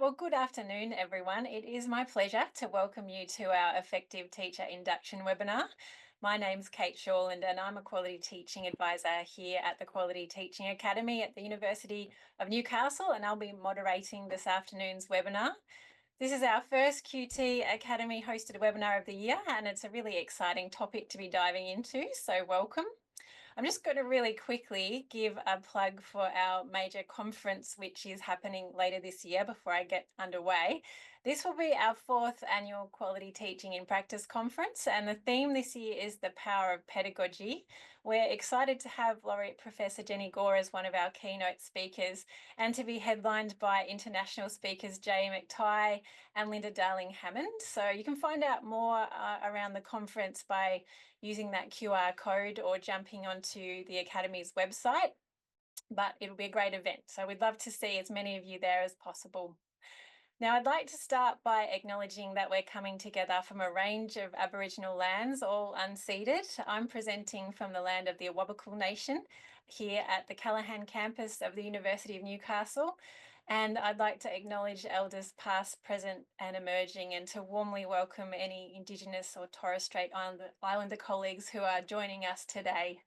Well, good afternoon, everyone. It is my pleasure to welcome you to our Effective Teacher Induction webinar. My name's Kate Shawland and I'm a Quality Teaching Advisor here at the Quality Teaching Academy at the University of Newcastle, and I'll be moderating this afternoon's webinar. This is our first QT Academy hosted webinar of the year, and it's a really exciting topic to be diving into, so welcome. I'm just going to really quickly give a plug for our major conference, which is happening later this year before I get underway. This will be our 4th annual Quality Teaching in Practice conference, and the theme this year is the power of pedagogy. We're excited to have Laureate Professor Jenny Gore as one of our keynote speakers and to be headlined by international speakers Jay McTighe and Linda Darling-Hammond. So you can find out more around the conference by using that QR code or jumping onto the Academy's website, but it'll be a great event. So we'd love to see as many of you there as possible. Now, I'd like to start by acknowledging that we're coming together from a range of Aboriginal lands, all unceded. I'm presenting from the land of the Awabakal Nation here at the Callaghan campus of the University of Newcastle. And I'd like to acknowledge elders past, present and emerging, and to warmly welcome any Indigenous or Torres Strait Islander colleagues who are joining us today.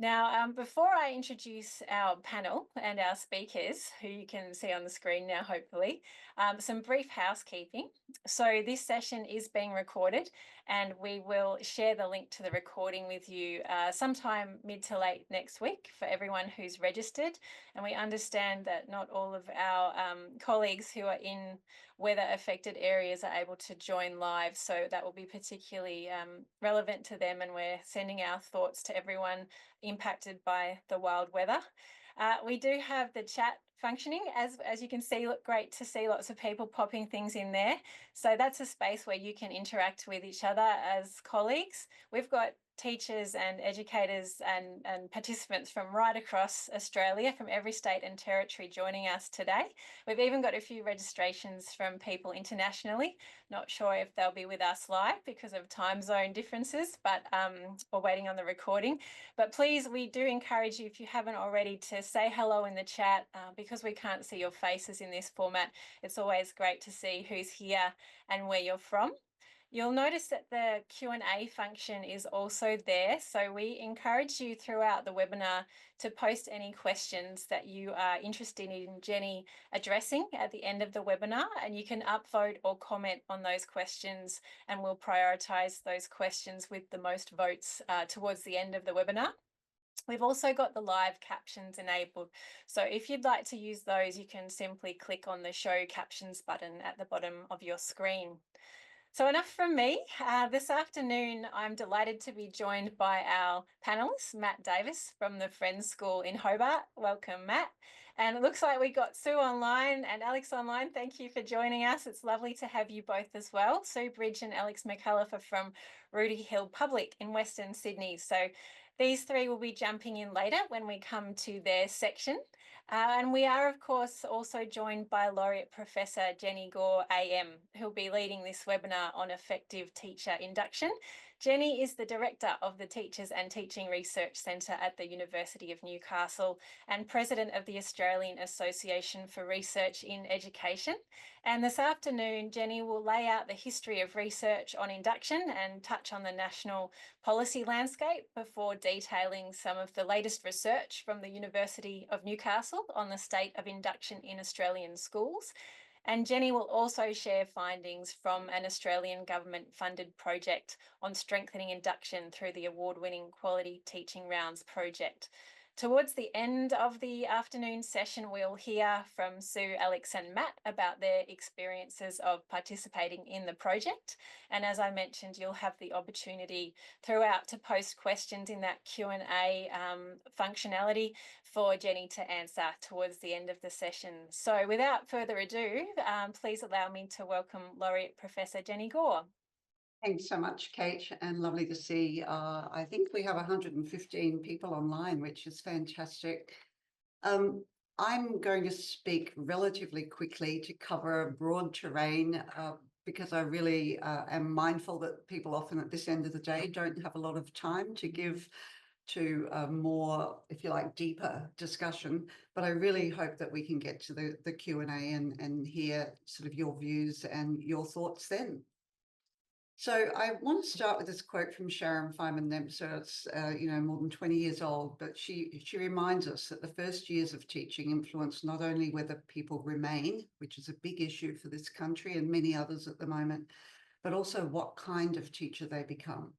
Now, before I introduce our panel and our speakers, who you can see on the screen now, hopefully, some brief housekeeping. So this session is being recorded and we will share the link to the recording with you sometime mid to late next week for everyone who's registered. And we understand that not all of our colleagues who are in weather affected areas are able to join live. So that will be particularly relevant to them, and we're sending our thoughts to everyone impacted by the wild weather. We do have the chat functioning. As you can see, look, great to see lots of people popping things in there. So that's a space where you can interact with each other as colleagues. We've got teachers and educators and participants from right across Australia, from every state and territory joining us today. We've even got a few registrations from people internationally. Not sure if they'll be with us live because of time zone differences, but we're waiting on the recording. But please, we do encourage you, if you haven't already, to say hello in the chat because we can't see your faces in this format. It's always great to see who's here and where you're from. You'll notice that the Q&A function is also there. So we encourage you throughout the webinar to post any questions that you are interested in Jenny addressing at the end of the webinar, and you can upvote or comment on those questions, and we'll prioritise those questions with the most votes towards the end of the webinar. We've also got the live captions enabled. So if you'd like to use those, you can simply click on the show captions button at the bottom of your screen. So enough from me. This afternoon, I'm delighted to be joined by our panellists, Matt Davis from the Friends School in Hobart. Welcome, Matt. And it looks like we got Sue online and Alex online. Thank you for joining us. It's lovely to have you both as well. Sue Bridge and Alex McAuliffe are from Rooty Hill Public in Western Sydney. So these three will be jumping in later when we come to their section. And we are, of course, also joined by Laureate Professor Jenny Gore AM, who'll be leading this webinar on effective teacher induction. Jenny is the Director of the Teachers and Teaching Research Centre at the University of Newcastle and President of the Australian Association for Research in Education. And this afternoon, Jenny will lay out the history of research on induction and touch on the national policy landscape before detailing some of the latest research from the University of Newcastle on the state of induction in Australian schools. And Jenny will also share findings from an Australian government-funded project on strengthening induction through the award-winning Quality Teaching Rounds project. Towards the end of the afternoon session, we'll hear from Sue, Alex and Matt about their experiences of participating in the project. And as I mentioned, you'll have the opportunity throughout to post questions in that Q&A functionality for Jenny to answer towards the end of the session. So without further ado, please allow me to welcome Laureate Professor Jenny Gore. Thanks so much, Kate, and lovely to see. I think we have 115 people online, which is fantastic. I'm going to speak relatively quickly to cover a broad terrain because I really am mindful that people often at this end of the day don't have a lot of time to give to a more, if you like, deeper discussion. But I really hope that we can get to the Q&A and hear sort of your views and your thoughts then. So I want to start with this quote from Sharon Feynman Nemser. It's more than 20 years old, but she reminds us that the first years of teaching influence not only whether people remain, which is a big issue for this country and many others at the moment, but also what kind of teacher they become.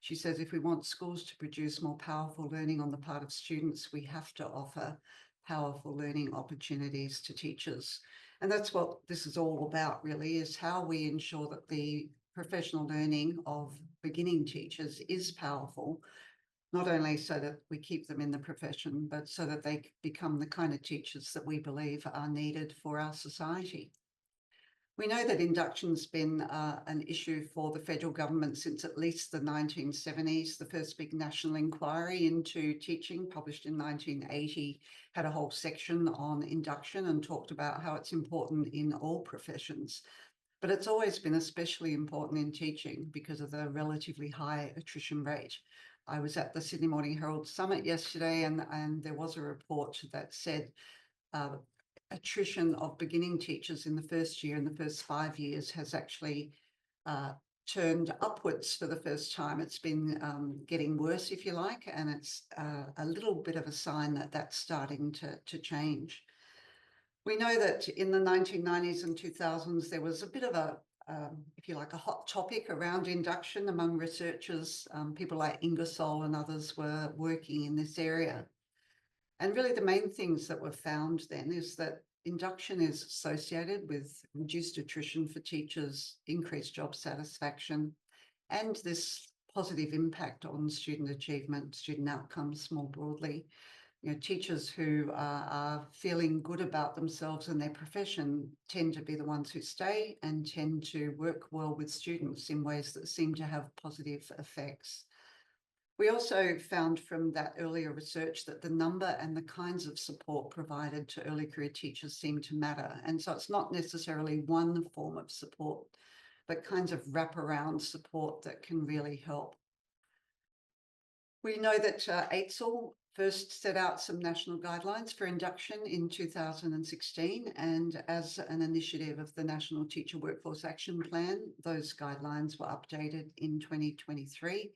She says if we want schools to produce more powerful learning on the part of students, we have to offer powerful learning opportunities to teachers. And that's what this is all about, really, is how we ensure that the professional learning of beginning teachers is powerful, not only so that we keep them in the profession, but so that they become the kind of teachers that we believe are needed for our society. We know that induction's been an issue for the federal government since at least the 1970s. The first big national inquiry into teaching, published in 1980, had a whole section on induction and talked about how it's important in all professions. But it's always been especially important in teaching because of the relatively high attrition rate. I was at the Sydney Morning Herald Summit yesterday, and there was a report that said attrition of beginning teachers in the first year, in the first 5 years, has actually turned upwards for the first time. It's been getting worse, if you like, and it's a little bit of a sign that that's starting to change. We know that in the 1990s and 2000s, there was a bit of a, if you like, a hot topic around induction among researchers. People like Ingersoll and others were working in this area. And really the main things that were found then is that induction is associated with reduced attrition for teachers, increased job satisfaction, and this positive impact on student achievement, student outcomes more broadly. Teachers who are feeling good about themselves and their profession tend to be the ones who stay and tend to work well with students in ways that seem to have positive effects. We also found from that earlier research that the number and the kinds of support provided to early career teachers seem to matter. And so it's not necessarily one form of support, but kinds of wraparound support that can really help. We know that AITSL first set out some national guidelines for induction in 2016, and as an initiative of the National Teacher Workforce Action Plan, those guidelines were updated in 2023.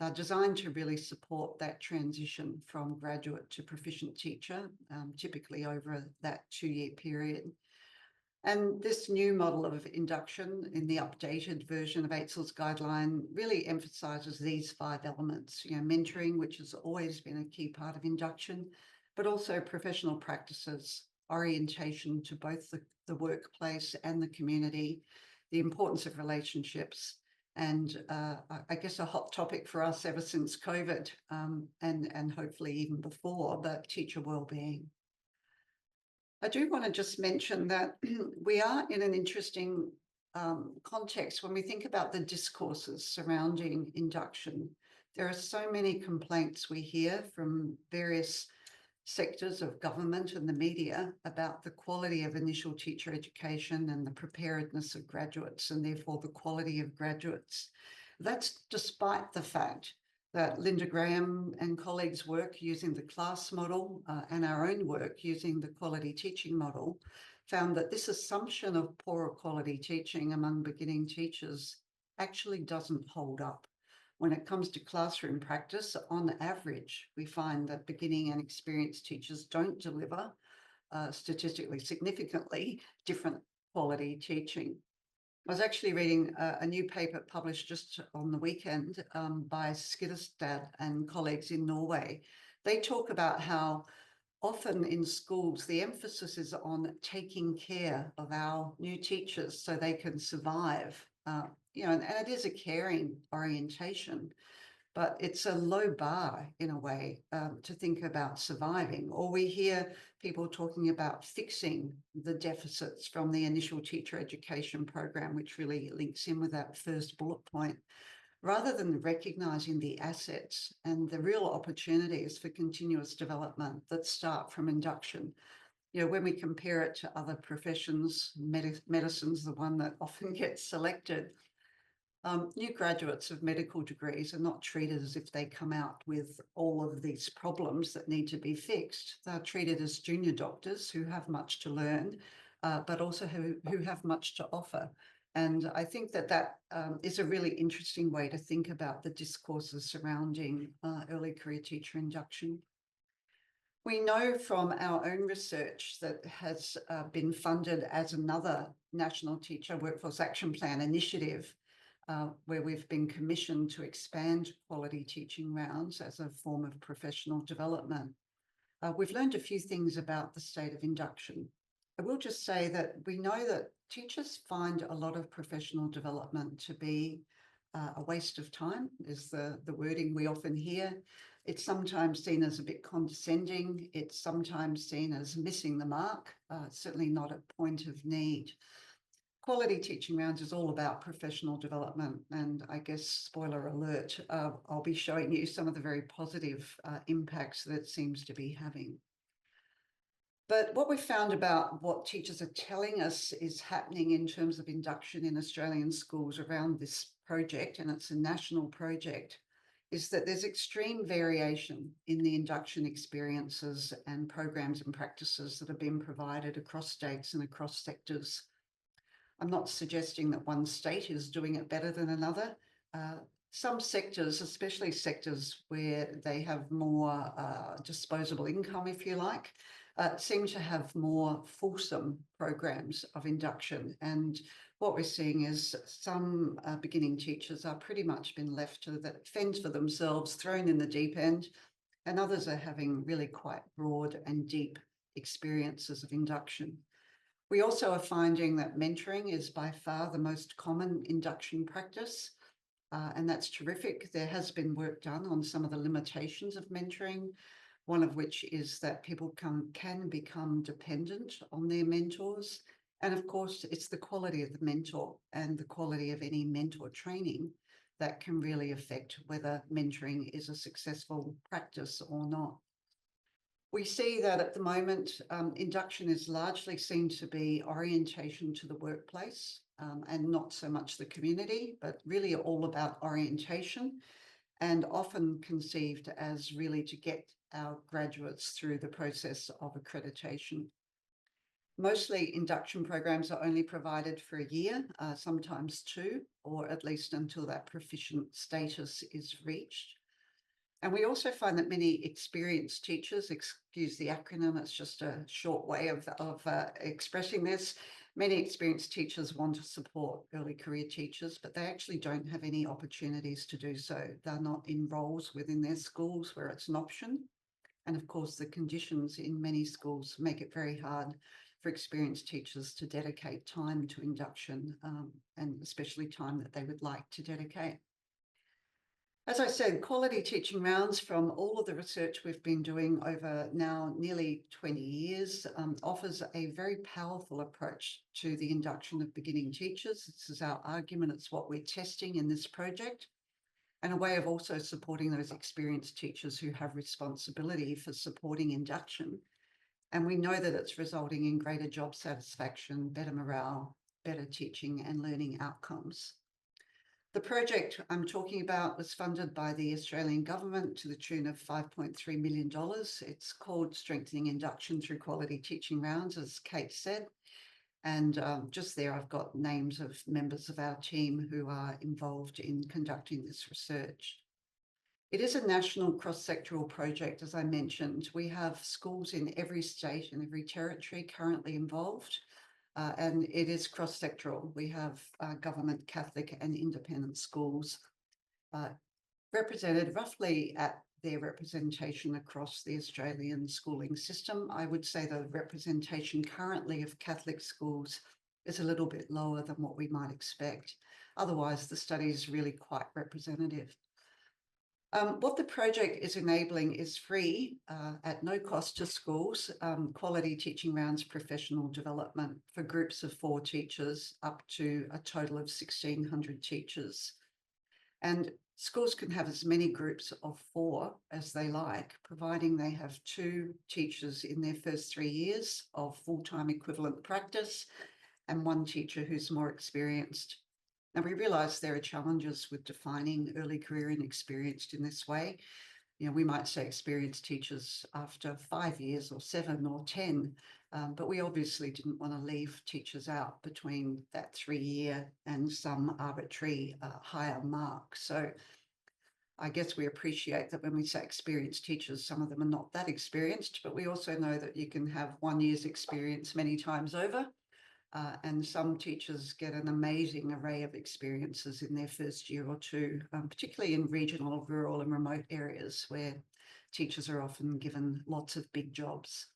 They're designed to really support that transition from graduate to proficient teacher, typically over that 2-year period. And this new model of induction in the updated version of AITSL's guideline really emphasises these 5 elements, mentoring, which has always been a key part of induction, but also professional practices, orientation to both the workplace and the community, the importance of relationships, and I guess a hot topic for us ever since COVID, and hopefully even before, but teacher wellbeing. I do want to just mention that we are in an interesting context when we think about the discourses surrounding induction. There are so many complaints we hear from various sectors of government and the media about the quality of initial teacher education and the preparedness of graduates, and therefore the quality of graduates. That's despite the fact that Linda Graham and colleagues' work using the class model and our own work using the quality teaching model found that this assumption of poorer quality teaching among beginning teachers actually doesn't hold up. When it comes to classroom practice, on average, we find that beginning and experienced teachers don't deliver statistically significantly different quality teaching. I was actually reading a new paper published just on the weekend by Skidestad and colleagues in Norway. They talk about how often in schools, the emphasis is on taking care of our new teachers so they can survive. And it is a caring orientation, but it's a low bar in a way to think about surviving. Or we hear people talking about fixing the deficits from the initial teacher education program, which really links in with that first bullet point, rather than recognising the assets and the real opportunities for continuous development that start from induction. When we compare it to other professions, medicine's the one that often gets selected. New graduates of medical degrees are not treated as if they come out with all of these problems that need to be fixed. They're treated as junior doctors who have much to learn, but also who have much to offer. And I think that is a really interesting way to think about the discourses surrounding early career teacher induction. We know from our own research that has been funded as another National Teacher Workforce Action Plan initiative, where we've been commissioned to expand quality teaching rounds as a form of professional development. We've learned a few things about the state of induction. I will just say that we know that teachers find a lot of professional development to be a waste of time, is the wording we often hear. It's sometimes seen as a bit condescending. It's sometimes seen as missing the mark, certainly not a point of need. Quality teaching rounds is all about professional development, and I guess, spoiler alert, I'll be showing you some of the very positive impacts that it seems to be having. But what we found about what teachers are telling us is happening in terms of induction in Australian schools around this project, and it's a national project, is that there's extreme variation in the induction experiences and programs and practices that have been provided across states and across sectors. I'm not suggesting that one state is doing it better than another. Some sectors, especially sectors where they have more disposable income, if you like, seem to have more fulsome programs of induction. And what we're seeing is some beginning teachers are pretty much been left to fend for themselves, thrown in the deep end, and others are having really quite broad and deep experiences of induction. We also are finding that mentoring is by far the most common induction practice, and that's terrific. There has been work done on some of the limitations of mentoring, one of which is that people can become dependent on their mentors. And of course, it's the quality of the mentor and the quality of any mentor training that can really affect whether mentoring is a successful practice or not. We see that at the moment, induction is largely seen to be orientation to the workplace, and not so much the community, but really all about orientation, and often conceived as really to get our graduates through the process of accreditation. Mostly induction programs are only provided for a year, sometimes two, or at least until that proficient status is reached. And we also find that many experienced teachers, excuse the acronym, it's just a short way of expressing this. Many experienced teachers want to support early career teachers, but they actually don't have any opportunities to do so. They're not in roles within their schools where it's an option. And of course, the conditions in many schools make it very hard for experienced teachers to dedicate time to induction, and especially time that they would like to dedicate. As I said, quality teaching rounds, from all of the research we've been doing over now nearly 20 years, offers a very powerful approach to the induction of beginning teachers. This is our argument. It's what we're testing in this project, and a way of also supporting those experienced teachers who have responsibility for supporting induction. And we know that it's resulting in greater job satisfaction, better morale, better teaching and learning outcomes. The project I'm talking about was funded by the Australian government to the tune of $5.3 million. It's called Strengthening Induction Through Quality Teaching Rounds, as Kate said. And just there, I've got names of members of our team who are involved in conducting this research. It is a national cross-sectoral project, as I mentioned. We have schools in every state and every territory currently involved. And it is cross-sectoral. We have government, Catholic and independent schools represented roughly at their representation across the Australian schooling system. I would say the representation currently of Catholic schools is a little bit lower than what we might expect. Otherwise, the study is really quite representative. What the project is enabling is free, at no cost to schools, quality teaching rounds professional development for groups of 4 teachers up to a total of 1,600 teachers. And schools can have as many groups of 4 as they like, providing they have 2 teachers in their first 3 years of full-time equivalent practice and 1 teacher who's more experienced. And we realise there are challenges with defining early career and experienced in this way. We might say experienced teachers after 5 years or 7 or 10, but we obviously didn't want to leave teachers out between that 3-year and some arbitrary higher mark. So I guess we appreciate that when we say experienced teachers, some of them are not that experienced, but we also know that you can have 1 year's experience many times over. And some teachers get an amazing array of experiences in their first year or two, particularly in regional, rural and remote areas where teachers are often given lots of big jobs.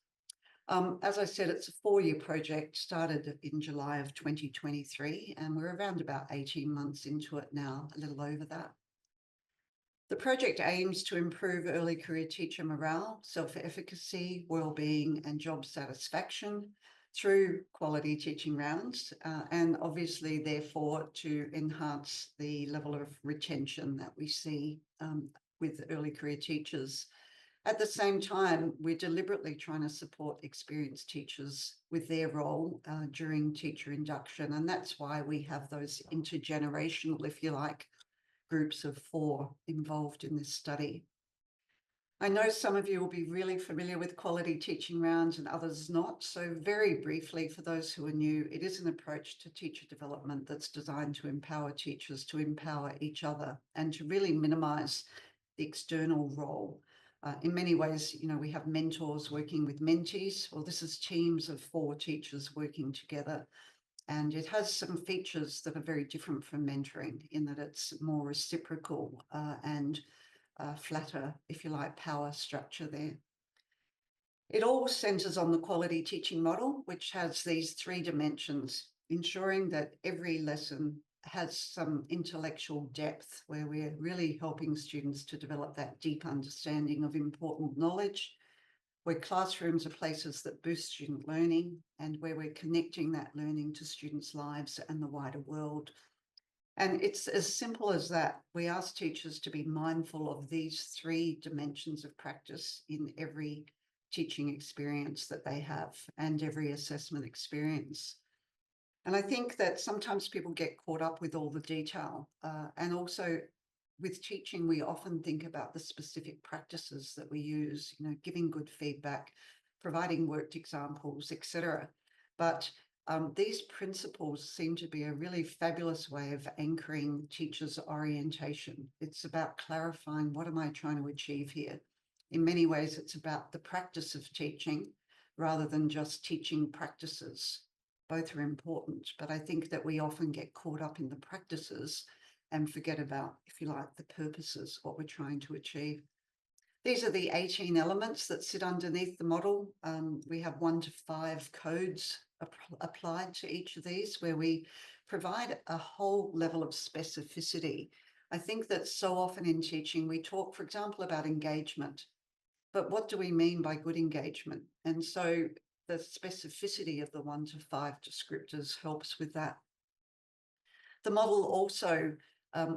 As I said, it's a 4-year project, started in July of 2023, and we're around about 18 months into it now, a little over that. The project aims to improve early career teacher morale, self-efficacy, well-being and job satisfaction through quality teaching rounds, and obviously therefore to enhance the level of retention that we see with early career teachers. At the same time, we're deliberately trying to support experienced teachers with their role during teacher induction, and that's why we have those intergenerational, if you like, groups of 4 involved in this study. I know some of you will be really familiar with quality teaching rounds and others not. So very briefly, for those who are new, it is an approach to teacher development that's designed to empower teachers to empower each other and to really minimise the external role. In many ways, we have mentors working with mentees. Well, this is teams of 4 teachers working together. And it has some features that are very different from mentoring in that it's more reciprocal and flatter, if you like, power structure there. It all centres on the quality teaching model, which has these 3 dimensions, ensuring that every lesson has some intellectual depth where we're really helping students to develop that deep understanding of important knowledge, where classrooms are places that boost student learning and where we're connecting that learning to students' lives and the wider world. And it's as simple as that. We ask teachers to be mindful of these 3 dimensions of practice in every teaching experience that they have and every assessment experience. And I think that sometimes people get caught up with all the detail. And also with teaching, we often think about the specific practices that we use, giving good feedback, providing worked examples, etc. But these principles seem to be a really fabulous way of anchoring teachers' orientation. It's about clarifying, what am I trying to achieve here? In many ways, it's about the practice of teaching rather than just teaching practices. Both are important, but I think that we often get caught up in the practices and forget about, if you like, the purposes, what we're trying to achieve. These are the 18 elements that sit underneath the model. We have 1 to 5 codes applied to each of these, where we provide a whole level of specificity. I think that so often in teaching, we talk, for example, about engagement, but what do we mean by good engagement? And so the specificity of the 1 to 5 descriptors helps with that. The model also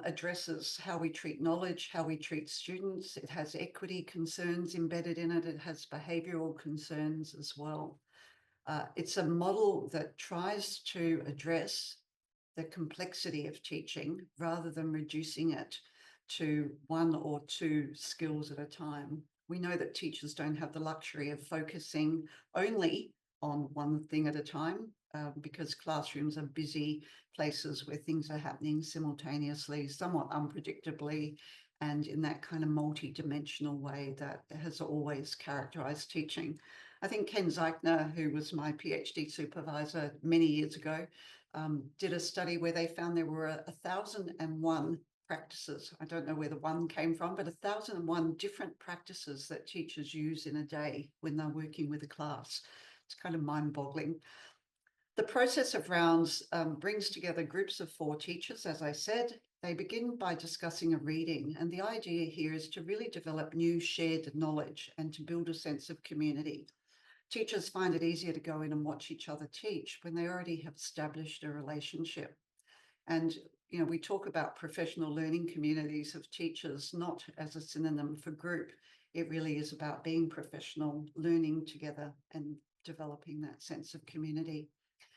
addresses how we treat knowledge, how we treat students. It has equity concerns embedded in it. It has behavioural concerns as well. It's a model that tries to address the complexity of teaching rather than reducing it to 1 or 2 skills at a time. We know that teachers don't have the luxury of focusing only on one thing at a time because classrooms are busy places where things are happening simultaneously, somewhat unpredictably, and in that kind of multi-dimensional way that has always characterised teaching. I think Ken Zeichner, who was my PhD supervisor many years ago, did a study where they found there were 1,001 practices. I don't know where the 1 came from, but 1,001 different practices that teachers use in a day when they're working with a class. It's kind of mind-boggling. The process of rounds brings together groups of 4 teachers, as I said. They begin by discussing a reading, and the idea here is to really develop new shared knowledge and to build a sense of community. Teachers find it easier to go in and watch each other teach when they already have established a relationship. And, we talk about professional learning communities of teachers, not as a synonym for group. It really is about being professional, learning together and developing that sense of community.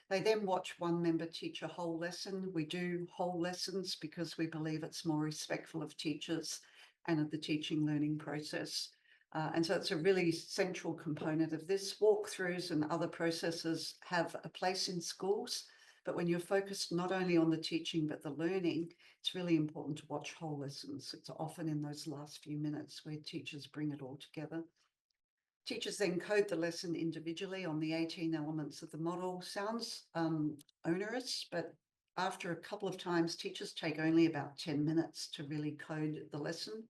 They then watch one member teach a whole lesson. We do whole lessons because we believe it's more respectful of teachers and of the teaching learning process. And so it's a really central component of this. Walkthroughs and other processes have a place in schools, but when you're focused not only on the teaching but the learning, it's really important to watch whole lessons. It's often in those last few minutes where teachers bring it all together. Teachers then code the lesson individually on the 18 elements of the model. Sounds onerous, but after a couple of times, teachers take only about 10 minutes to really code the lesson.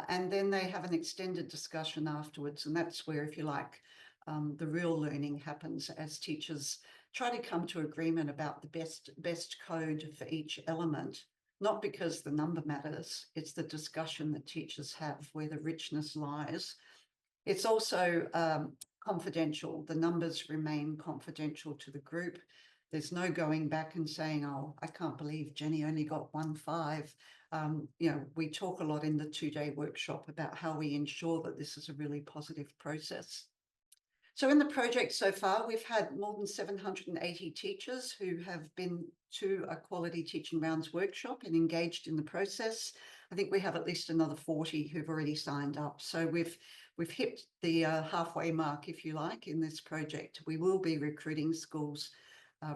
And then they have an extended discussion afterwards. And that's where, if you like, the real learning happens as teachers try to come to agreement about the best code for each element, not because the number matters, it's the discussion that teachers have where the richness lies. It's also confidential. The numbers remain confidential to the group. There's no going back and saying, oh, I can't believe Jenny only got 1.5. We talk a lot in the 2-day workshop about how we ensure that this is a really positive process. So in the project so far, we've had more than 780 teachers who have been to a quality teaching rounds workshop and engaged in the process. I think we have at least another 40 who've already signed up. So we've hit the halfway mark, if you like, in this project. We will be recruiting schools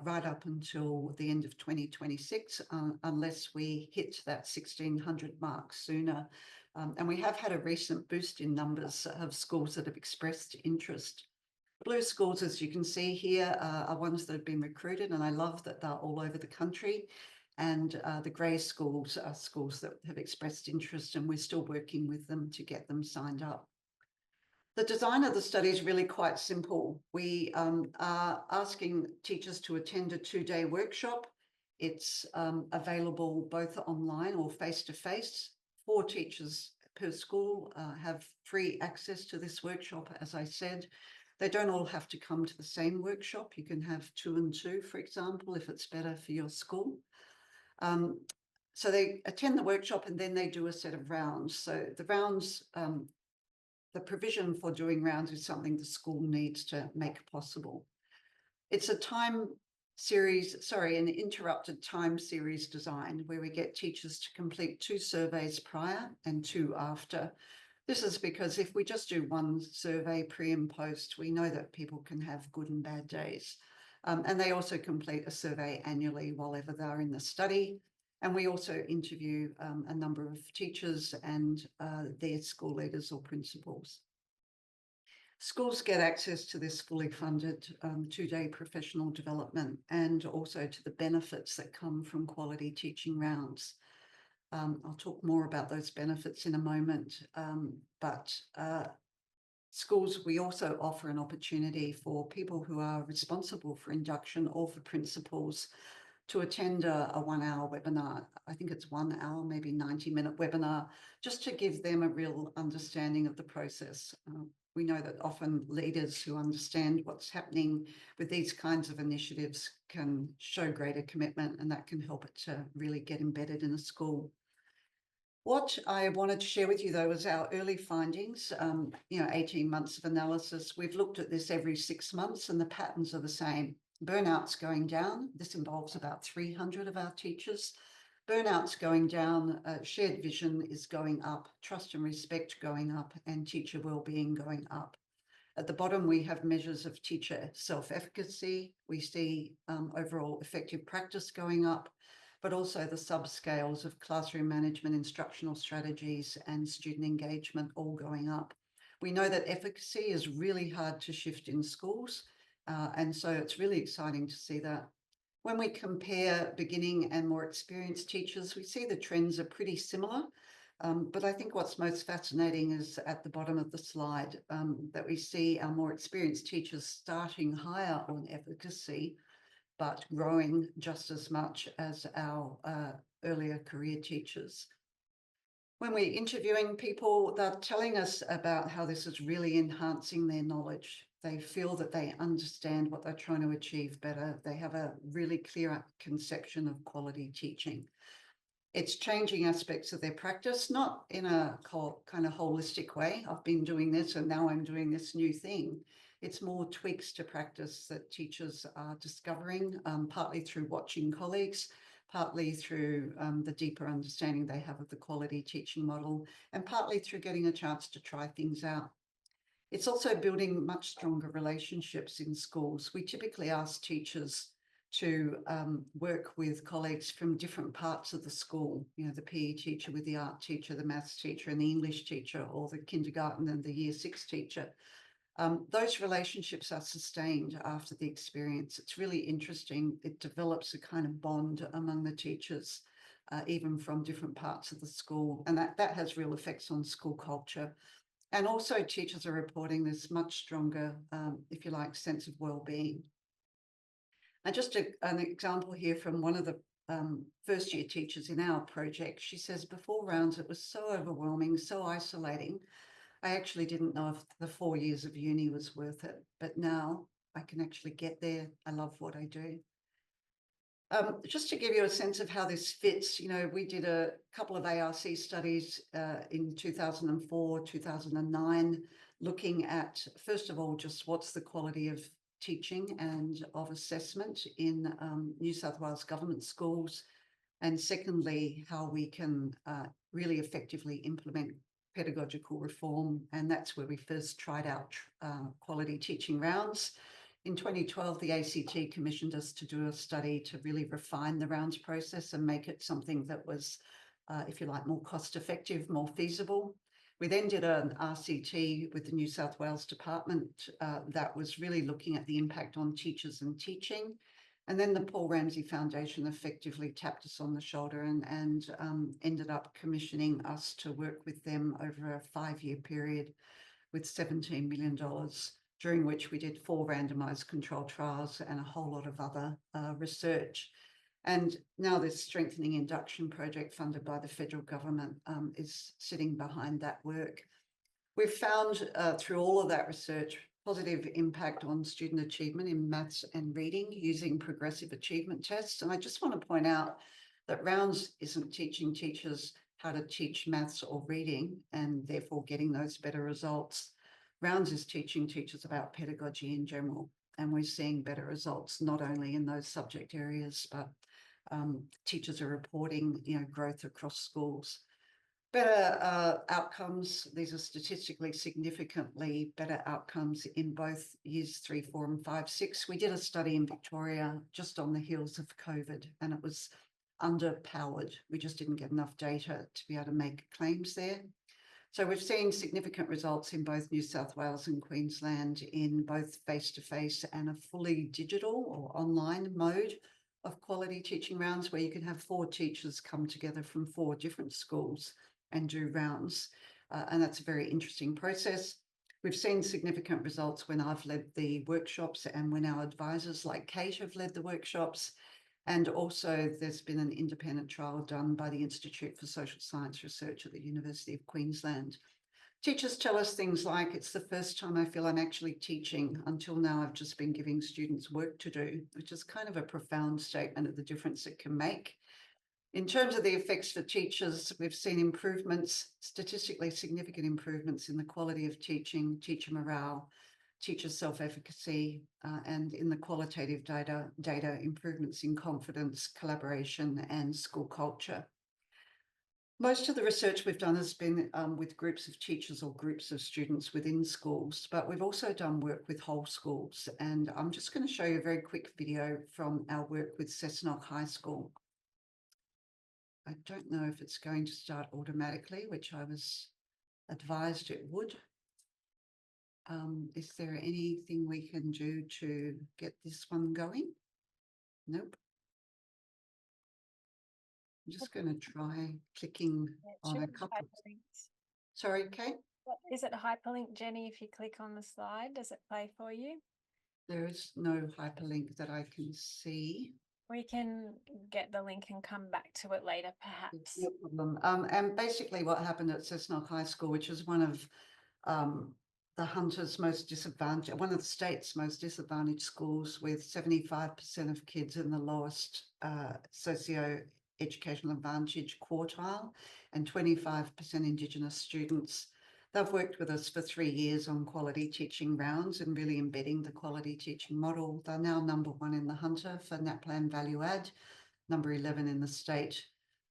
right up until the end of 2026, unless we hit that 1,600 mark sooner. And we have had a recent boost in numbers of schools that have expressed interest. Blue schools, as you can see here, are ones that have been recruited, and I love that they're all over the country. And the grey schools are schools that have expressed interest, and we're still working with them to get them signed up. The design of the study is really quite simple. We are asking teachers to attend a 2-day workshop. It's available both online or face-to-face. 4 teachers per school have free access to this workshop, as I said. They don't all have to come to the same workshop. You can have 2 and 2, for example, if it's better for your school. So they attend the workshop and then they do a set of rounds. So the rounds, the provision for doing rounds is something the school needs to make possible. It's a an interrupted time series design where we get teachers to complete 2 surveys prior and 2 after. This is because if we just do 1 survey pre and post, we know that people can have good and bad days. And they also complete a survey annually while ever they're in the study. And we also interview a number of teachers and their school leaders or principals. Schools get access to this fully funded 2-day professional development and also to the benefits that come from quality teaching rounds. I'll talk more about those benefits in a moment, but schools, we also offer an opportunity for people who are responsible for induction or for principals to attend a 1-hour webinar. I think it's 1 hour, maybe 90-minute webinar, just to give them a real understanding of the process. We know that often leaders who understand what's happening with these kinds of initiatives can show greater commitment, and that can help it to really get embedded in a school. What I wanted to share with you, though, is our early findings, 18 months of analysis. We've looked at this every 6 months and the patterns are the same. Burnout's going down. This involves about 300 of our teachers. Burnout's going down, shared vision is going up, trust and respect going up, and teacher wellbeing going up. At the bottom, we have measures of teacher self-efficacy. We see overall effective practice going up, but also the subscales of classroom management, instructional strategies, and student engagement all going up. We know that efficacy is really hard to shift in schools, and so it's really exciting to see that. When we compare beginning and more experienced teachers, we see the trends are pretty similar, but I think what's most fascinating is at the bottom of the slide, that we see our more experienced teachers starting higher on efficacy, but growing just as much as our earlier career teachers. When we're interviewing people, they're telling us about how this is really enhancing their knowledge. They feel that they understand what they're trying to achieve better. They have a really clear conception of quality teaching. It's changing aspects of their practice, not in a kind of holistic way. I've been doing this and now I'm doing this new thing. It's more tweaks to practice that teachers are discovering, partly through watching colleagues, partly through the deeper understanding they have of the quality teaching model, and partly through getting a chance to try things out. It's also building much stronger relationships in schools. We typically ask teachers to work with colleagues from different parts of the school, you know, the PE teacher with the art teacher, the maths teacher and the English teacher, or the kindergarten and the year 6 teacher. Those relationships are sustained after the experience. It's really interesting. It develops a kind of bond among the teachers, even from different parts of the school. And that has real effects on school culture. And also teachers are reporting this much stronger, if you like, sense of well-being. And just an example here from one of the first year teachers in our project, she says, before rounds, it was so overwhelming, so isolating. I actually didn't know if the 4 years of uni was worth it, but now I can actually get there. I love what I do. Just to give you a sense of how this fits, you know, we did a couple of ARC studies in 2004, 2009, looking at, first of all, just what's the quality of teaching and of assessment in New South Wales government schools, and secondly, how we can really effectively implement pedagogical reform. And that's where we first tried out quality teaching rounds. In 2012, the ACT commissioned us to do a study to really refine the rounds process and make it something that was, if you like, more cost effective, more feasible. We then did an RCT with the New South Wales Department that was really looking at the impact on teachers and teaching. And then the Paul Ramsay Foundation effectively tapped us on the shoulder and ended up commissioning us to work with them over a 5-year period with $17 million, during which we did 4 randomized controlled trials and a whole lot of other research. And now this strengthening induction project funded by the federal government is sitting behind that work. We've found through all of that research positive impact on student achievement in maths and reading using progressive achievement tests. And I just want to point out that rounds isn't teaching teachers how to teach maths or reading and therefore getting those better results. Rounds is teaching teachers about pedagogy in general, and we're seeing better results not only in those subject areas, but teachers are reporting, you know, growth across schools. Better outcomes. These are statistically significantly better outcomes in both years 3, 4 and 5, 6. We did a study in Victoria just on the heels of COVID, and it was underpowered. We just didn't get enough data to be able to make claims there. So we've seen significant results in both New South Wales and Queensland in both face-to-face and a fully digital or online mode of quality teaching rounds, where you can have 4 teachers come together from 4 different schools and do rounds. And that's a very interesting process. We've seen significant results when I've led the workshops and when our advisors like Kate have led the workshops. And also there's been an independent trial done by the Institute for Social Science Research at the University of Queensland. Teachers tell us things like, it's the first time I feel I'm actually teaching. Until now, I've just been giving students work to do, which is kind of a profound statement of the difference it can make. In terms of the effects for teachers, we've seen improvements, statistically significant improvements in the quality of teaching, teacher morale, teacher self-efficacy, and in the qualitative data improvements in confidence, collaboration, and school culture. Most of the research we've done has been with groups of teachers or groups of students within schools, but we've also done work with whole schools. And I'm just going to show you a very quick video from our work with Cessnock High School. I don't know if it's going to start automatically, which I was advised it would. Is there anything we can do to get this one going? Nope. I'm just going to try clicking on a couple. Hyperlinks. Sorry, Kate? Is it hyperlink, Jenny? If you click on the slide, does it play for you? There is no hyperlink that I can see. We can get the link and come back to it later, perhaps. No problem. And basically what happened at Cessnock High School, which is one of the Hunter's most disadvantaged, one of the state's most disadvantaged schools, with 75% of kids in the lowest socio-educational advantage quartile and 25% Indigenous students. They've worked with us for 3 years on quality teaching rounds and really embedding the quality teaching model. They're now number 1 in the Hunter for NAPLAN value add, number 11 in the state.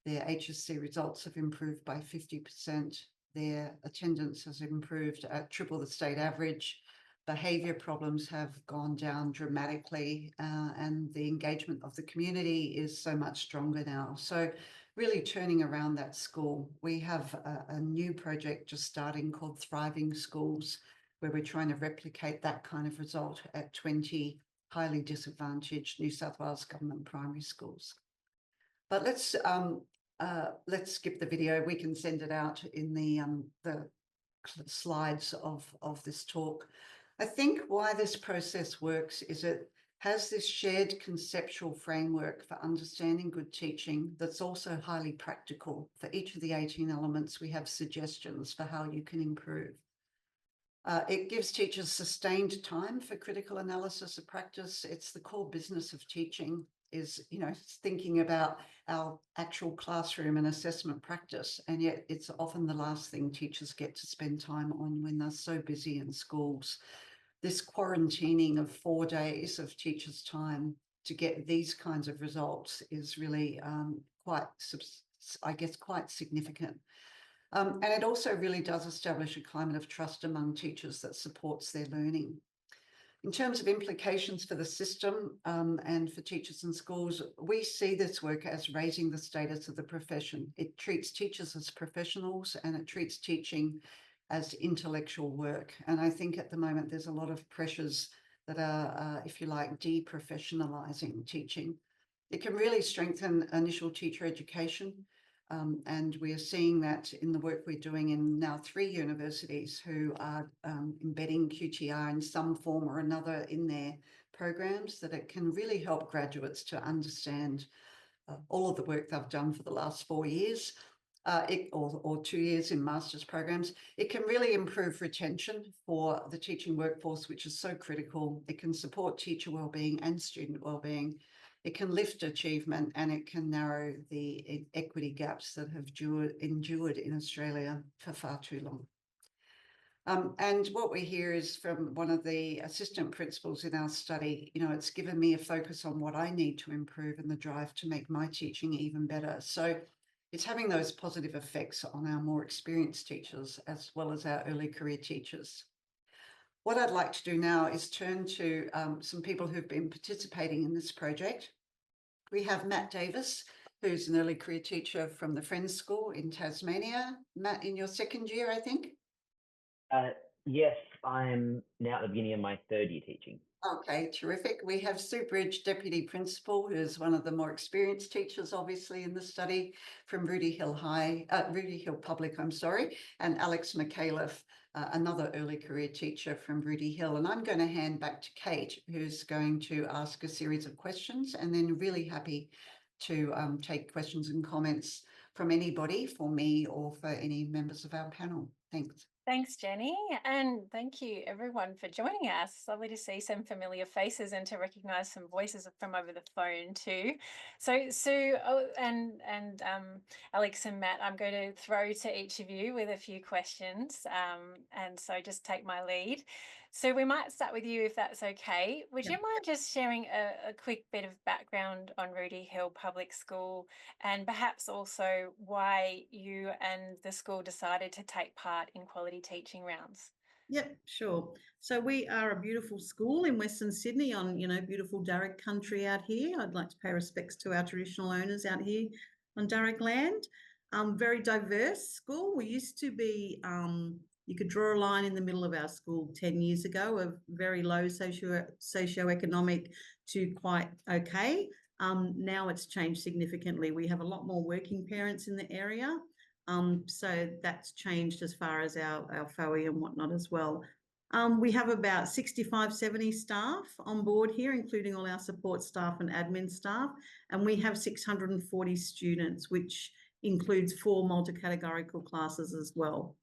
Their HSC results have improved by 50%. Their attendance has improved at triple the state average. Behaviour problems have gone down dramatically, and the engagement of the community is so much stronger now. So really turning around that school. We have a new project just starting called Thriving Schools, where we're trying to replicate that kind of result at 20 highly disadvantaged New South Wales government primary schools. But let's skip the video. We can send it out in the slides of this talk. I think why this process works is it has this shared conceptual framework for understanding good teaching that's also highly practical. For each of the 18 elements, we have suggestions for how you can improve. It gives teachers sustained time for critical analysis of practice. It's the core business of teaching, is, thinking about our actual classroom and assessment practice. And yet it's often the last thing teachers get to spend time on when they're so busy in schools. This quarantining of 4 days of teachers' time to get these kinds of results is really quite significant. And it also really does establish a climate of trust among teachers that supports their learning. In terms of implications for the system and for teachers and schools, we see this work as raising the status of the profession. It treats teachers as professionals, and it treats teaching as intellectual work. And I think at the moment there's a lot of pressures that are, if you like, deprofessionalizing teaching. It can really strengthen initial teacher education. And we are seeing that in the work we're doing in now 3 universities who are embedding QTR in some form or another in their programs, that it can really help graduates to understand all of the work they've done for the last 4 years, or 2 years in master's programs. It can really improve retention for the teaching workforce, which is so critical. It can support teacher wellbeing and student wellbeing. It can lift achievement, and it can narrow the equity gaps that have endured in Australia for far too long. And what we hear is from one of the assistant principals in our study, it's given me a focus on what I need to improve and the drive to make my teaching even better. So it's having those positive effects on our more experienced teachers as well as our early career teachers. What I'd like to do now is turn to some people who've been participating in this project. We have Matt Davis, who's an early career teacher from the Friends School in Tasmania. Matt, in your 2nd year, I think? Yes, I'm now at the beginning of my 3rd year teaching. Okay, terrific. We have Sue Bridge, Deputy Principal, who's one of the more experienced teachers, obviously, in the study from Rudy Hill Public, and Alex McAuliffe, another early career teacher from Rudy Hill. And I'm going to hand back to Kate, who's going to ask a series of questions, and then really happy to take questions and comments from anybody, for me or for any members of our panel. Thanks. Thanks, Jenny, and thank you everyone for joining us. It's lovely to see some familiar faces and to recognise some voices from over the phone too. So Sue and Alex and Matt, I'm going to throw to each of you with a few questions, and so just take my lead. So we might start with you if that's okay. Would you mind just sharing a quick bit of background on Rudy Hill Public School, and perhaps also why you and the school decided to take part in quality teaching rounds? Yep, sure. So we are a beautiful school in Western Sydney on, beautiful Darug country out here. I'd like to pay respects to our traditional owners out here on Darug land. Very diverse school. We used to be, you could draw a line in the middle of our school 10 years ago of very low socioeconomic to quite okay. Now it's changed significantly. We have a lot more working parents in the area. So that's changed as far as our FOE and whatnot as well. We have about 65, 70 staff on board here, including all our support staff and admin staff. And we have 640 students, which includes 4 multi-categorical classes as well.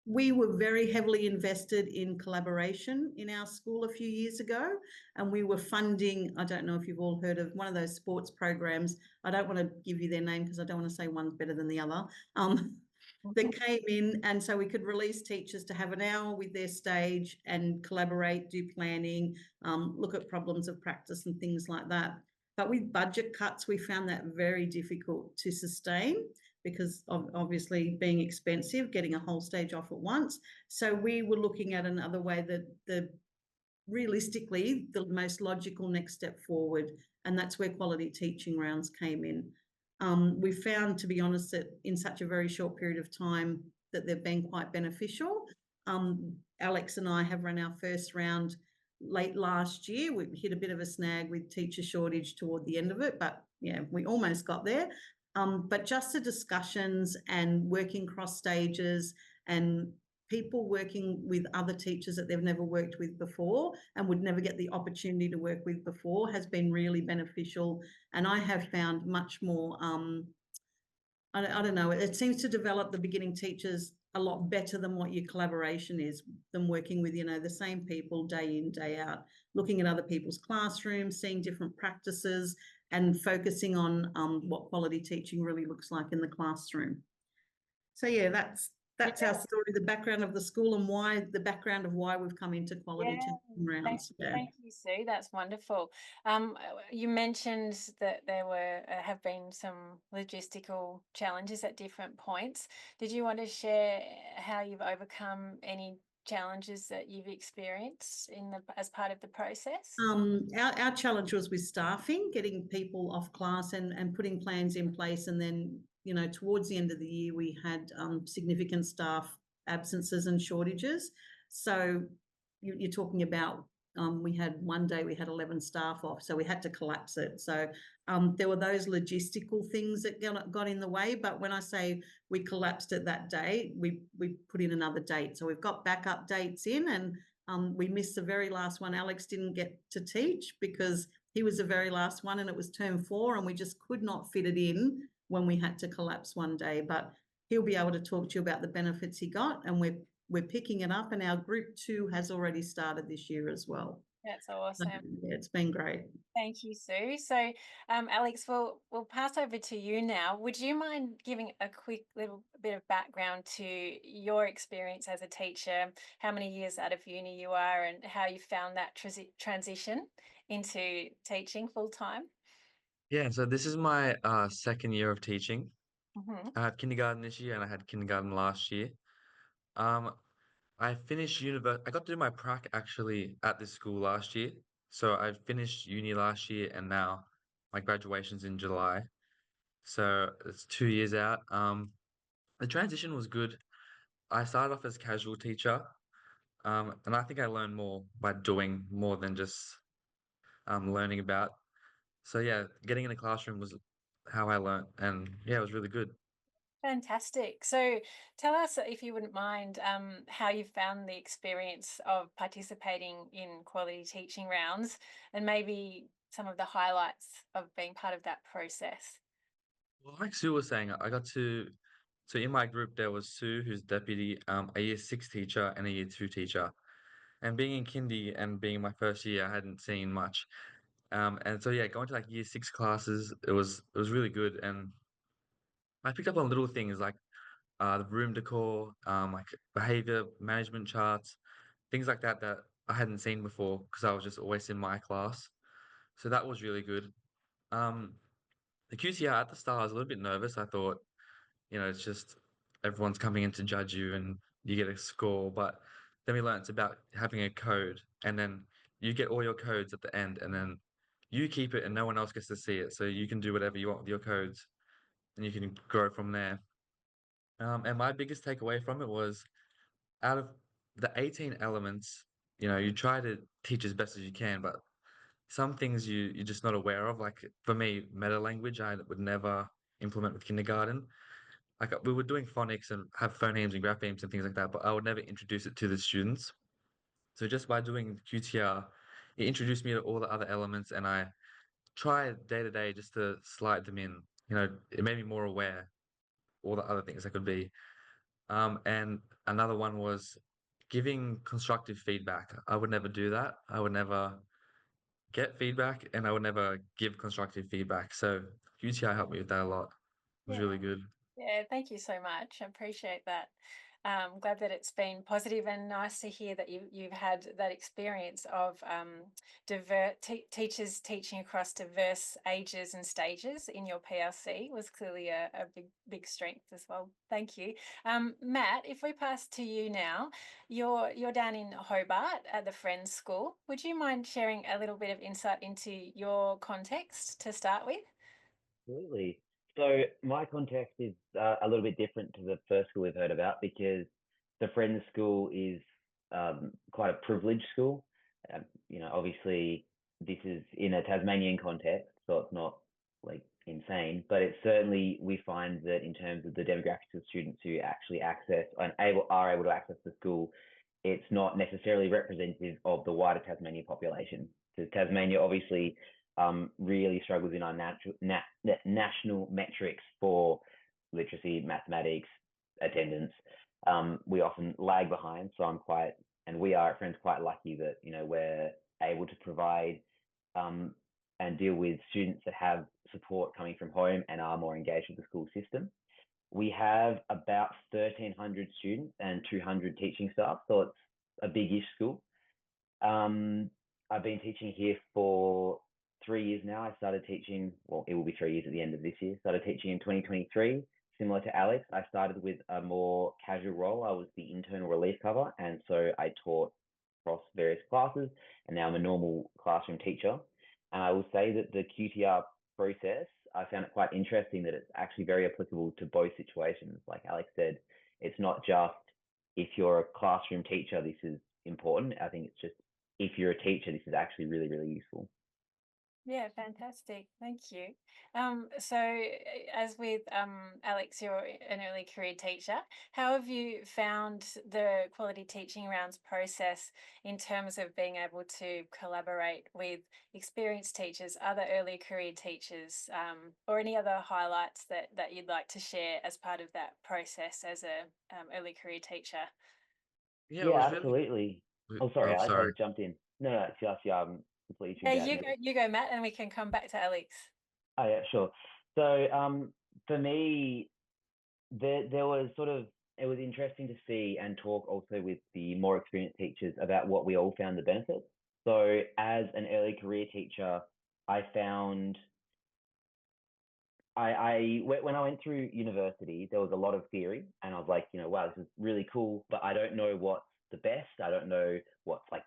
We were very heavily invested in collaboration in our school a few years ago, and we were funding, I don't know if you've all heard of one of those sports programs. I don't want to give you their name because I don't want to say one's better than the other. that came in, and so we could release teachers to have an hour with their stage and collaborate, do planning, look at problems of practice and things like that. But with budget cuts, we found that very difficult to sustain because of obviously being expensive, getting a whole stage off at once. So we were looking at another way that realistically the most logical next step forward, and that's where quality teaching rounds came in. We found, to be honest, that in such a very short period of time that they've been quite beneficial. Alex and I have run our first round late last year. We hit a bit of a snag with teacher shortage toward the end of it, but yeah, we almost got there. But just the discussions and working cross stages and people working with other teachers that they've never worked with before and would never get the opportunity to work with before has been really beneficial. And I have found much more, I don't know, it seems to develop the beginning teachers a lot better than what your collaboration is, than working with, the same people day in, day out, looking at other people's classrooms, seeing different practices and focusing on what quality teaching really looks like in the classroom. So yeah, that's our story, the background of the school and the background of why we've come into quality teaching rounds. Thank you, Sue. That's wonderful. You mentioned that there have been some logistical challenges at different points. Did you want to share how you've overcome any challenges that you've experienced as part of the process? Our challenge was with staffing, getting people off class and putting plans in place, and then towards the end of the year we had significant staff absences and shortages. So you're talking about we had one day we had 11 staff off, so we had to collapse it. So there were those logistical things that got in the way. But when I say we collapsed it that day, we put in another date. So we've got backup dates in, and we missed the very last one. Alex didn't get to teach because he was the very last one and it was term 4, and we just could not fit it in when we had to collapse one day. But he'll be able to talk to you about the benefits he got, and we're picking it up, and our group 2 has already started this year as well. That's awesome. Yeah, it's been great. Thank you, Sue. So, Alex, we'll pass over to you now. Would you mind giving a quick little bit of background to your experience as a teacher, how many years out of uni you are, and how you found that transition into teaching full time? Yeah, so this is my second year of teaching. Mm-hmm. I had kindergarten this year and I had kindergarten last year. Um, I finished university. I got to do my prac actually at this school last year. So I finished uni last year and now my graduation's in July. So it's 2 years out. The transition was good. I started off as casual teacher, and I think I learned more by doing more than just learning about. So yeah, getting in a classroom was how I learned, and yeah, it was really good. Fantastic. So tell us, if you wouldn't mind, how you found the experience of participating in quality teaching rounds and maybe some of the highlights of being part of that process. Well, like Sue was saying, I got to so in my group there was Sue, who's deputy, a year 6 teacher and a year 2 teacher. And being in kindy and being my first year, I hadn't seen much. And so yeah, going to like year 6 classes, it was really good. And I picked up on little things like the room decor, like behavior management charts, things like that that I hadn't seen before because I was just always in my class. So that was really good. Um, the QTR at the start, I was a little bit nervous. I thought, it's just everyone's coming in to judge you and you get a score. But then we learned it's about having a code, and then you get all your codes at the end, and then you keep it and no one else gets to see it. So you can do whatever you want with your codes and you can grow from there. And my biggest takeaway from it was out of the 18 elements, you try to teach as best as you can, but some things you're just not aware of. Like for me, meta language, I would never implement with kindergarten. Like we were doing phonics and have phonemes and graphemes and things like that, but I would never introduce it to the students. So just by doing QTR, it introduced me to all the other elements, and I try day to day just to slide them in. It made me more aware all the other things that could be. And another one was giving constructive feedback. I would never do that. I would never get feedback and I would never give constructive feedback. So UTI helped me with that a lot. It was Yeah. really good. Yeah, thank you so much. I appreciate that. Glad that it's been positive and nice to hear that you've had that experience of teachers teaching across diverse ages and stages in your PLC was clearly a big strength as well. Thank you. Matt, if we pass to you now, you're down in Hobart at the Friends School. Would you mind sharing a little bit of insight into your context to start with? Absolutely. So my context is a little bit different to the first school we've heard about because the Friends School is quite a privileged school. Obviously this is in a Tasmanian context, so it's not like insane, but it's certainly, we find that in terms of the demographics of students who actually access and are able to access the school, it's not necessarily representative of the wider Tasmanian population. So Tasmania obviously really struggles in our national metrics for literacy, mathematics, attendance. We often lag behind, so we are at Friends quite lucky that we're able to provide and deal with students that have support coming from home and are more engaged with the school system. We have about 1,300 students and 200 teaching staff, so it's a big-ish school. I've been teaching here for 3 years now. I started teaching, well, it will be 3 years at the end of this year. Started teaching in 2023. Similar to Alex, I started with a more casual role. I was the internal relief cover, and so I taught across various classes, and now I'm a normal classroom teacher. And I will say that the QTR process, I found it quite interesting that it's actually very applicable to both situations. Like Alex said, it's not just if you're a classroom teacher, this is important. I think it's just if you're a teacher, this is actually really, really useful. Yeah, fantastic. Thank you. As with Alex, you're an early career teacher. How have you found the quality teaching rounds process in terms of being able to collaborate with experienced teachers, other early career teachers, or any other highlights that you'd like to share as part of that process as a early career teacher? Yeah, it Yeah, was really. absolutely. Oh, sorry, Oh, Alex, I sorry. jumped in. No, no, it's just, completely Yeah, tuned out. you go, Matt, and we can come back to Alex. Oh, yeah, sure. So, for me, there was it was interesting to see and talk also with the more experienced teachers about what we all found the benefits. So, as an early career teacher, I found when I went through university, there was a lot of theory, and I was like, wow, this is really cool, but I don't know what's the best. I don't know what's like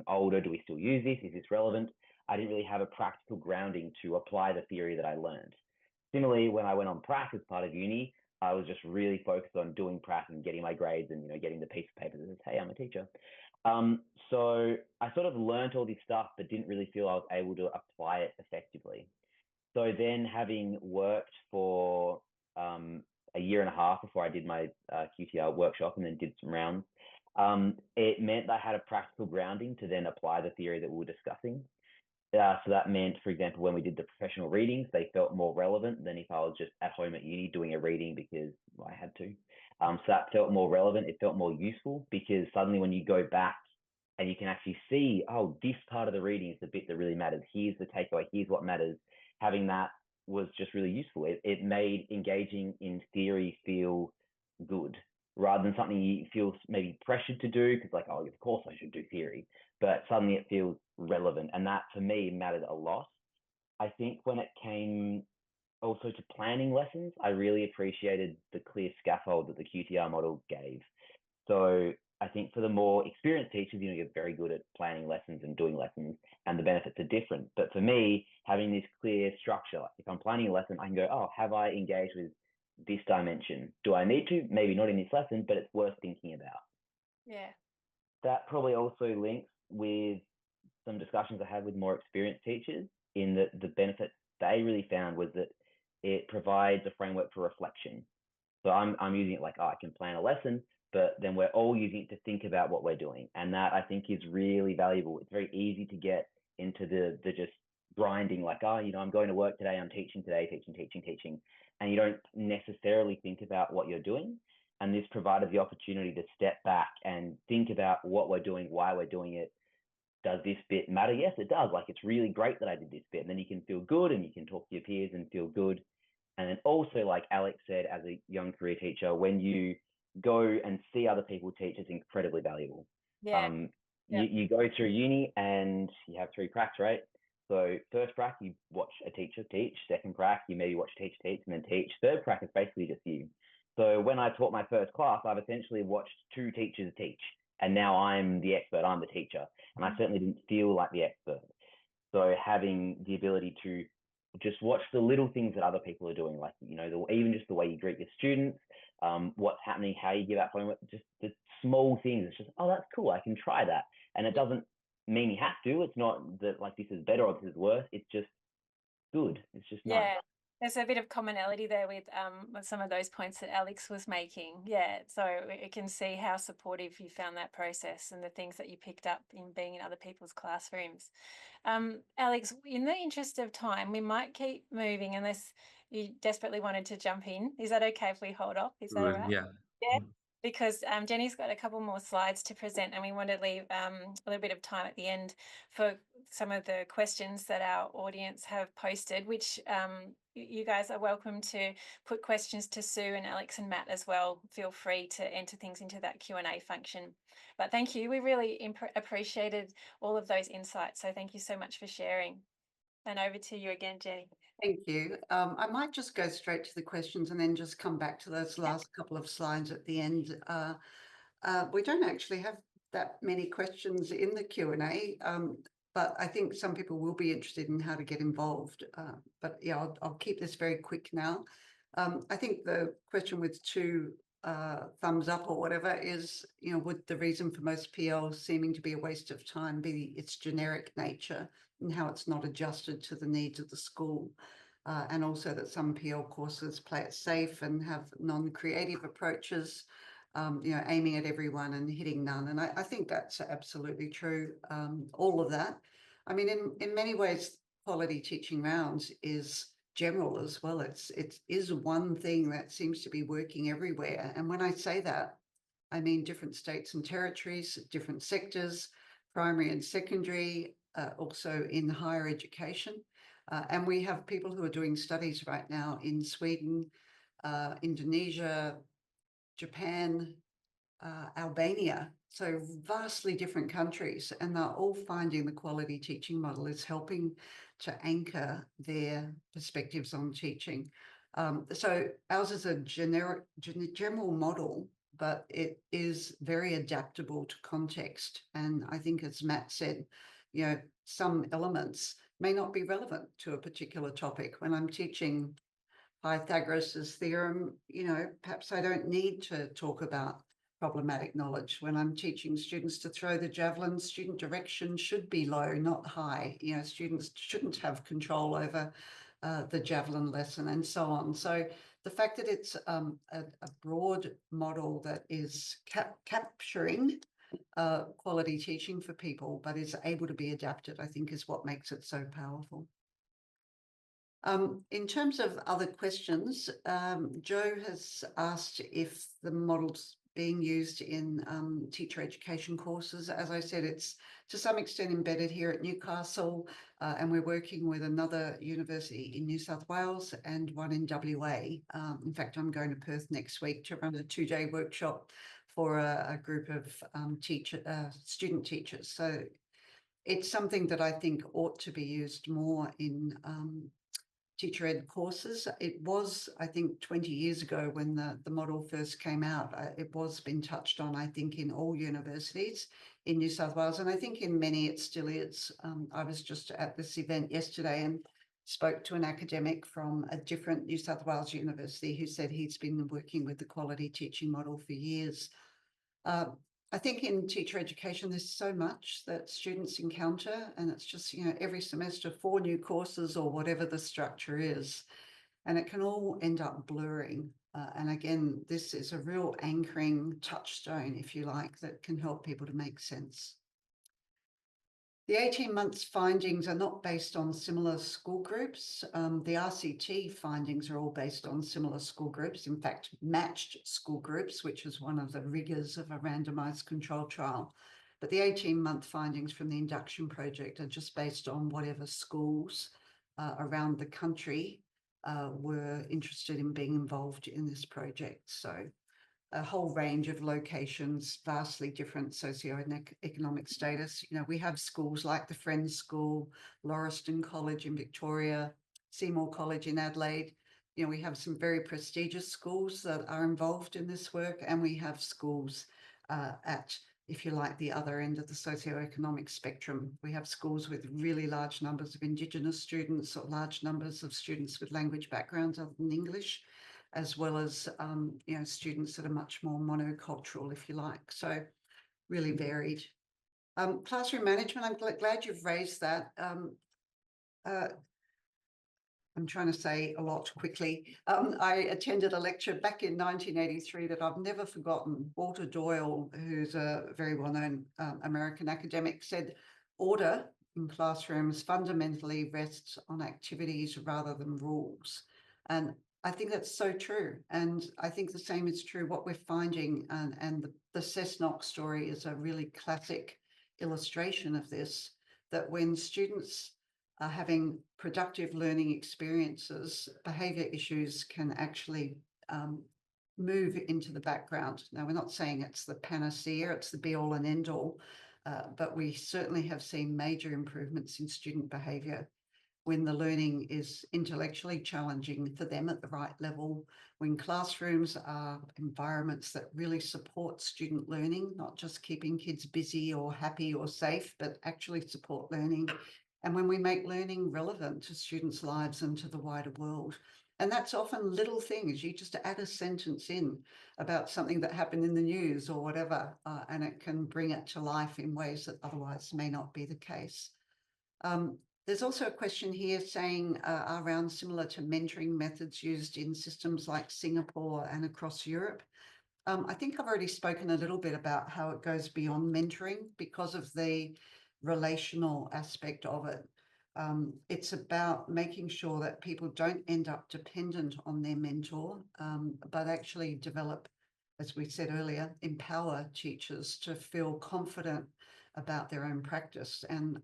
older. Do we still use this? Is this relevant? I didn't really have a practical grounding to apply the theory that I learned. Similarly, when I went on prac as part of uni, I was just really focused on doing prac and getting my grades and getting the piece of paper that says, "Hey, I'm a teacher." So I sort of learned all this stuff, but didn't really feel I was able to apply it effectively. So then, having worked for a year and a half before I did my QTR workshop and then did some rounds, it meant that I had a practical grounding to then apply the theory that we were discussing. So that meant, for example, when we did the professional readings, they felt more relevant than if I was just at home at uni doing a reading because I had to. So that felt more relevant. It felt more useful because suddenly when you go back and you can actually see, oh, this part of the reading is the bit that really matters. Here's the takeaway. Here's what matters. Having that was just really useful. It made engaging in theory feel good rather than something you feel maybe pressured to do because like, oh, of course I should do theory, but suddenly it feels relevant. And that for me mattered a lot. I think when it came also to planning lessons, I really appreciated the clear scaffold that the QTR model gave. So I think for the more experienced teachers, you're very good at planning lessons and doing lessons, and the benefits are different. But for me, having this clear structure, like if I'm planning a lesson, I can go, oh, have I engaged with this dimension? Do I need to? Maybe not in this lesson, but it's worth thinking about. Yeah. That probably also links with some discussions I had with more experienced teachers in that the benefit they really found was that it provides a framework for reflection. So I'm using it like, oh, I can plan a lesson, but then we're all using it to think about what we're doing. And that I think is really valuable. It's very easy to get into the just grinding, like, oh, I'm going to work today, I'm teaching today, teaching. And you don't necessarily think about what you're doing. And this provided the opportunity to step back and think about what we're doing, why we're doing it. Does this bit matter? Yes, it does. Like, it's really great that I did this bit. And then you can feel good and you can talk to your peers and feel good. And then also, like Alex said, as a young career teacher, when you go and see other people teach, it's incredibly valuable. Yeah. You go through uni and you have 3 pracks, right? So first prac, you watch a teacher teach. Second prac, you maybe watch a teacher teach and then teach. Third prac is basically just you. So when I taught my first class, I've essentially watched 2 teachers teach. And now I'm the expert, I'm the teacher. And I certainly didn't feel like the expert. So having the ability to just watch the little things that other people are doing, like, even just the way you greet your students, what's happening, how you give out homework, just the small things. It's just, oh, that's cool, I can try that. And it doesn't mean you have to. It's not that like this is better or this is worse. It's just good. It's just nice. Yeah, there's a bit of commonality there with some of those points that Alex was making. Yeah, so you can see how supportive you found that process and the things that you picked up in being in other people's classrooms. Alex, in the interest of time, we might keep moving unless you desperately wanted to jump in. Is that okay if we hold off? Is that all Good. right? Yeah. Yeah, because Jenny's got a couple more slides to present, and we want to leave a little bit of time at the end for some of the questions that our audience have posted, which you guys are welcome to put questions to Sue and Alex and Matt as well. Feel free to enter things into that Q&A function. But thank you. We really appreciated all of those insights. So thank you so much for sharing. And over to you again, Jenny. Thank you. I might just go straight to the questions and then just come back to those last couple of slides at the end. We don't actually have that many questions in the Q&A, but I think some people will be interested in how to get involved. But yeah, I'll keep this very quick now. I think the question with 2 thumbs up or whatever is, would the reason for most PL seeming to be a waste of time be its generic nature and how it's not adjusted to the needs of the school? And also that some PL courses play it safe and have non-creative approaches, aiming at everyone and hitting none. And I think that's absolutely true, all of that. I mean, in many ways, quality teaching rounds is general as well. It is one thing that seems to be working everywhere. And when I say that, I mean different states and territories, different sectors, primary and secondary, also in higher education. And we have people who are doing studies right now in Sweden, Indonesia, Japan, Albania, so vastly different countries, and they're all finding the quality teaching model is helping to anchor their perspectives on teaching. So ours is a general model, but it is very adaptable to context. And I think, as Matt said, some elements may not be relevant to a particular topic. When I'm teaching Pythagoras's theorem, perhaps I don't need to talk about problematic knowledge. When I'm teaching students to throw the javelin, student direction should be low, not high. Students shouldn't have control over the javelin lesson and so on. So the fact that it's a broad model that is capturing quality teaching for people, but is able to be adapted, I think is what makes it so powerful. In terms of other questions, Joe has asked if the model's being used in teacher education courses. As I said, it's to some extent embedded here at Newcastle, and we're working with another university in New South Wales and one in WA. In fact, I'm going to Perth next week to run a 2-day workshop for a group of student teachers. So it's something that I think ought to be used more in teacher ed courses. It was, I think, 20 years ago when the model first came out. It was been touched on, I think, in all universities in New South Wales, and I think in many it still is. I was just at this event yesterday and spoke to an academic from a different New South Wales university who said he's been working with the quality teaching model for years. I think in teacher education, there's so much that students encounter, and it's just, every semester 4 new courses or whatever the structure is, and it can all end up blurring. And again, this is a real anchoring touchstone, if you like, that can help people to make sense. The 18 months findings are not based on similar school groups. The RCT findings are all based on similar school groups, in fact, matched school groups, which is one of the rigors of a randomized control trial. But the 18-month findings from the induction project are just based on whatever schools around the country were interested in being involved in this project. So a whole range of locations, vastly different socioeconomic status. You know, we have schools like the Friends School, Lauriston College in Victoria, Seymour College in Adelaide. You know, we have some very prestigious schools that are involved in this work, and we have schools at, if you like, the other end of the socioeconomic spectrum. We have schools with really large numbers of Indigenous students or large numbers of students with language backgrounds other than English, as well as you know, students that are much more monocultural, if you like. So really varied. Classroom management, I'm glad you've raised that. I'm trying to say a lot quickly. I attended a lecture back in 1983 that I've never forgotten. Walter Doyle, who's a very well-known American academic, said order in classrooms fundamentally rests on activities rather than rules. And I think that's so true. And I think the same is true what we're finding. And the Cessnock story is a really classic illustration of this, that when students are having productive learning experiences, behaviour issues can actually move into the background. Now, we're not saying it's the panacea, it's the be all and end all, but we certainly have seen major improvements in student behaviour when the learning is intellectually challenging for them at the right level, when classrooms are environments that really support student learning, not just keeping kids busy or happy or safe, but actually support learning. And when we make learning relevant to students' lives and to the wider world. And that's often little things. You just add a sentence in about something that happened in the news or whatever, and it can bring it to life in ways that otherwise may not be the case. There's also a question here saying around similar to mentoring methods used in systems like Singapore and across Europe. I think I've already spoken a little bit about how it goes beyond mentoring because of the relational aspect of it. It's about making sure that people don't end up dependent on their mentor, but actually develop, as we said earlier, empower teachers to feel confident about their own practice. And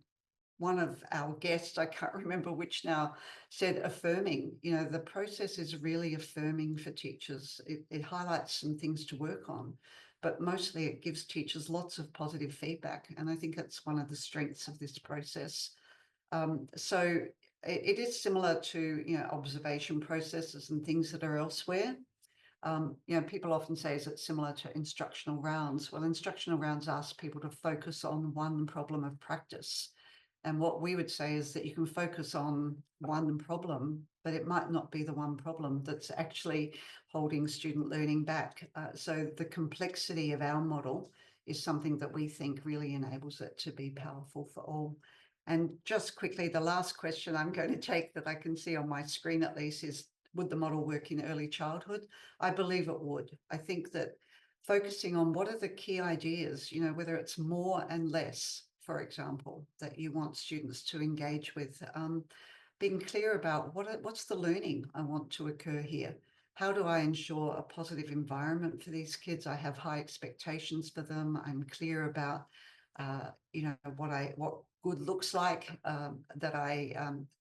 one of our guests, I can't remember which now, said affirming. You know, the process is really affirming for teachers. It highlights some things to work on, but mostly it gives teachers lots of positive feedback. And I think that's one of the strengths of this process. So it is similar to, you know, observation processes and things that are elsewhere. You know, people often say, is it similar to instructional rounds? Well, instructional rounds ask people to focus on one problem of practice. And what we would say is that you can focus on one problem, but it might not be the one problem that's actually holding student learning back. So the complexity of our model is something that we think really enables it to be powerful for all. And just quickly, the last question I'm going to take that I can see on my screen at least is, would the model work in early childhood? I believe it would. I think that focusing on what are the key ideas, you know, whether it's more and less, for example, that you want students to engage with, being clear about what's the learning I want to occur here. How do I ensure a positive environment for these kids? I have high expectations for them. I'm clear about, you know, what good looks like, that I,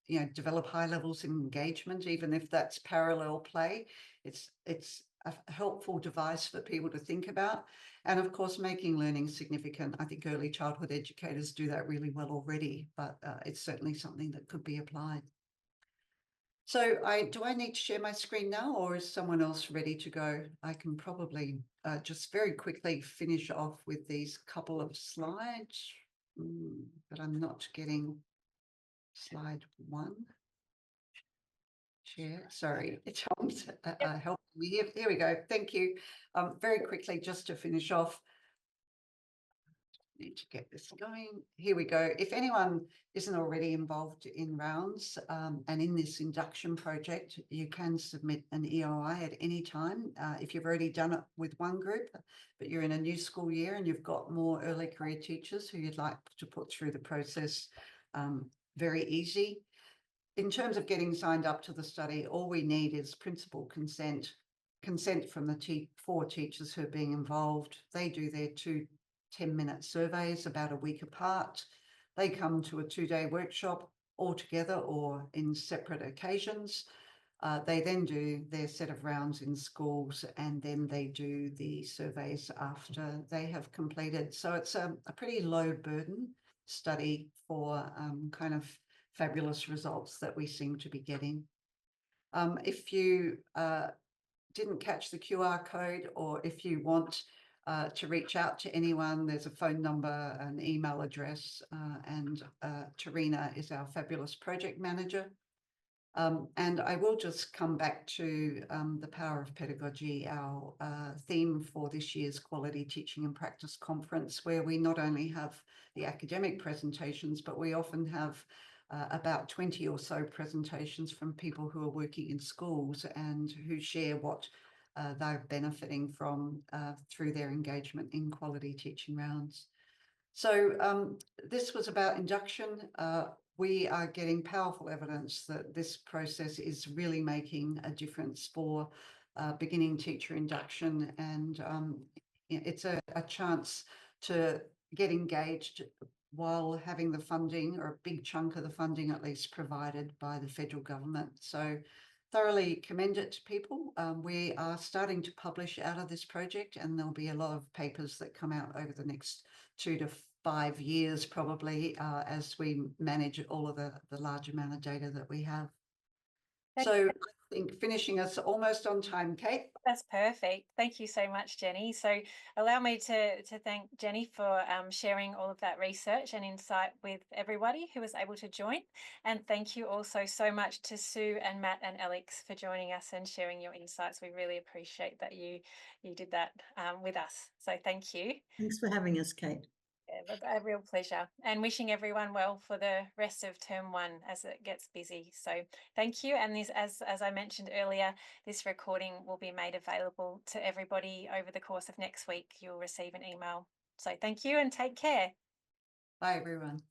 you know, develop high levels of engagement, even if that's parallel play. It's a helpful device for people to think about. And of course, making learning significant. I think early childhood educators do that really well already, but it's certainly something that could be applied. So do I need to share my screen now, or is someone else ready to go? I can probably just very quickly finish off with these couple of slides, but I'm not getting slide one. Share, sorry, Tom's helping me. Here we go. Thank you. Very quickly, just to finish off, need to get this going. Here we go. If anyone isn't already involved in rounds and in this induction project, you can submit an EOI at any time. If you've already done it with one group, but you're in a new school year and you've got more early career teachers who you'd like to put through the process, very easy. In terms of getting signed up to the study, all we need is principal consent from the 4 teachers who are being involved. They do their 2 10-minute surveys about a week apart. They come to a 2-day workshop all together or in separate occasions. They then do their set of rounds in schools, and then they do the surveys after they have completed. So it's a pretty low burden study for kind of fabulous results that we seem to be getting. If you didn't catch the QR code, or if you want to reach out to anyone, there's a phone number, an email address, and Tarina is our fabulous project manager. And I will just come back to the power of pedagogy, our theme for this year's Quality Teaching and Practice Conference, where we not only have the academic presentations, but we often have about 20 or so presentations from people who are working in schools and who share what they're benefiting from through their engagement in quality teaching rounds. So this was about induction. We are getting powerful evidence that this process is really making a difference for beginning teacher induction, and it's a chance to get engaged while having the funding, or a big chunk of the funding at least, provided by the federal government. So thoroughly commend it to people. We are starting to publish out of this project, and there'll be a lot of papers that come out over the next 2 to 5 years probably, as we manage all of the large amount of data that we have. So I think finishing us almost on time, Kate. That's perfect. Thank you so much, Jenny. So allow me to thank Jenny for sharing all of that research and insight with everybody who was able to join. And thank you also so much to Sue and Matt and Alex for joining us and sharing your insights. We really appreciate that you did that with us. So thank you. Thanks for having us, Kate. Yeah, a real pleasure, and wishing everyone well for the rest of term 1 as it gets busy. So thank you. And this, as I mentioned earlier, this recording will be made available to everybody over the course of next week. You'll receive an email. So thank you and take care. Bye, everyone.